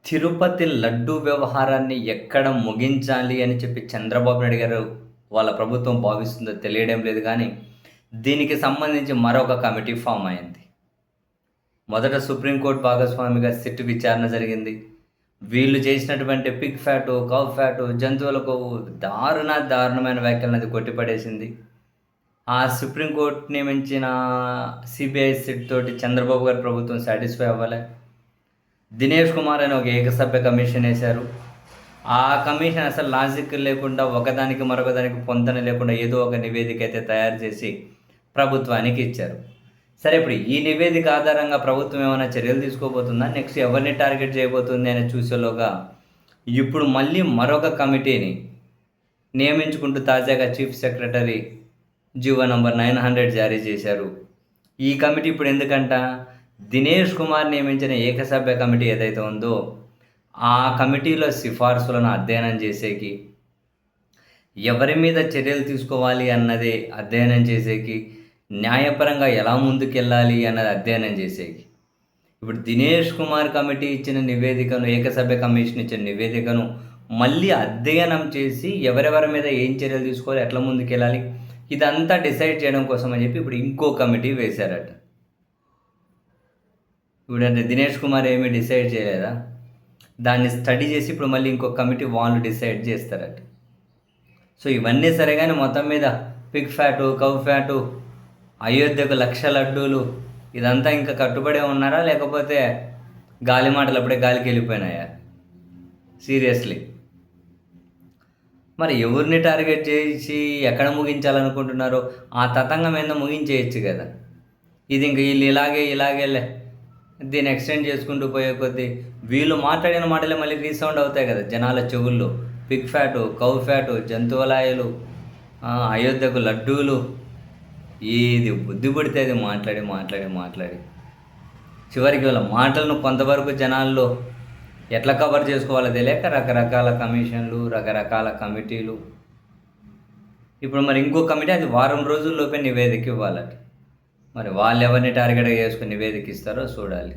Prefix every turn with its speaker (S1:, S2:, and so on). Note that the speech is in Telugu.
S1: తిరుపతి లడ్డూ వ్యవహారాన్ని ఎక్కడ ముగించాలి అని చెప్పి చంద్రబాబు నాయుడు గారు వాళ్ళ ప్రభుత్వం భావిస్తుందో తెలియడం లేదు కానీ, దీనికి సంబంధించి మరొక కమిటీ ఫామ్ అయింది. మొదట సుప్రీంకోర్టు భాగస్వామిగా సిట్ విచారణ జరిగింది. వీళ్ళు చేసినటువంటి పిగ్ ఫ్యాటు, కౌ ఫ్యాటు, జంతువుల కొవ్వు దారుణమైన వ్యాఖ్యలను అది కొట్టిపడేసింది. ఆ సుప్రీంకోర్టు నియమించిన సిబిఐ సిట్ తోటి చంద్రబాబు గారి ప్రభుత్వం సాటిస్ఫై అవ్వలే. దినేష్ కుమార్ అని ఒక ఏకసభ్య కమిషన్ వేశారు. ఆ కమిషన్ అసలు లాజిక్ లేకుండా ఒకదానికి మరొకదానికి పొంతన లేకుండా ఏదో ఒక నివేదిక అయితే తయారు చేసి ప్రభుత్వానికి ఇచ్చారు. సరే, ఇప్పుడు ఈ నివేదిక ఆధారంగా ప్రభుత్వం ఏమైనా చర్యలు తీసుకోబోతుందా, నెక్స్ట్ ఎవరిని టార్గెట్ చేయబోతుంది అని చూసేలోగా ఇప్పుడు మళ్ళీ మరొక కమిటీని నియమించుకుంటూ తాజాగా చీఫ్ సెక్రటరీ జీవో నంబర్ 900 జారీ చేశారు. ఈ కమిటీ ఇప్పుడు ఎందుకంట, దినేష్ కుమార్ నియమించిన ఏకసభ్య కమిటీ ఏదైతే ఉందో ఆ కమిటీలో సిఫార్సులను అధ్యయనం చేసేకి, ఎవరి మీద చర్యలు తీసుకోవాలి అన్నది అధ్యయనం చేసేకి, న్యాయపరంగా ఎలా ముందుకెళ్ళాలి అన్నది అధ్యయనం చేసేకి. ఇప్పుడు దినేష్ కుమార్ కమిటీ ఇచ్చిన నివేదికను, ఏకసభ్య కమిషన్ ఇచ్చిన నివేదికను మళ్ళీ అధ్యయనం చేసి ఎవరెవరి మీద ఏం చర్యలు తీసుకోవాలి, ఎట్లా ముందుకెళ్ళాలి, ఇదంతా డిసైడ్ చేయడం కోసం అని చెప్పి ఇప్పుడు ఇంకో కమిటీ వేశారట. ఇప్పుడు అంటే దినేష్ కుమార్ ఏమీ డిసైడ్ చేయలేదా, దాన్ని స్టడీ చేసి ఇప్పుడు మళ్ళీ ఇంకో కమిటీ వాళ్ళు డిసైడ్ చేస్తారట. సో ఇవన్నీ సరే కానీ మొత్తం మీద పిగ్ ఫ్యాటు, కౌ ఫ్యాటు, అయోధ్యకు 1,00,000 లడ్డూలు, ఇదంతా ఇంకా కట్టుబడే ఉన్నారా, లేకపోతే గాలి మాటలు అప్పుడే గాలికి వెళ్ళిపోయినాయా? సీరియస్లీ మరి ఎవరిని టార్గెట్ చేసి ఎక్కడ ముగించాలనుకుంటున్నారో ఆ తతంగం ఏందో ముగించేయచ్చు కదా. ఇది ఇంక వీళ్ళు ఇలాగే దీన్ని ఎక్స్టెండ్ చేసుకుంటూ పోయే కొద్దీ వీళ్ళు మాట్లాడిన మాటలే మళ్ళీ రీసౌండ్ అవుతాయి కదా జనాల చెవుల్లో. పిగ్ ఫ్యాటు, కౌ ఫ్యాటు, జంతువులాయలు, అయోధ్యకు లడ్డూలు, ఏది బుద్ధి పడితే అది మాట్లాడి చివరికి వాళ్ళ మాటలను కొంతవరకు జనాల్లో ఎట్లా కవర్ చేసుకోవాలో తెలియక రకరకాల కమిషన్లు, రకరకాల కమిటీలు. ఇప్పుడు మరి ఇంకో కమిటీ అది వారం రోజుల్లోపే నివేదిక ఇవ్వాలట. మరి వాళ్ళు ఎవరిని టార్గెట్గా చేసుకుని నివేదిక ఇస్తారో చూడాలి.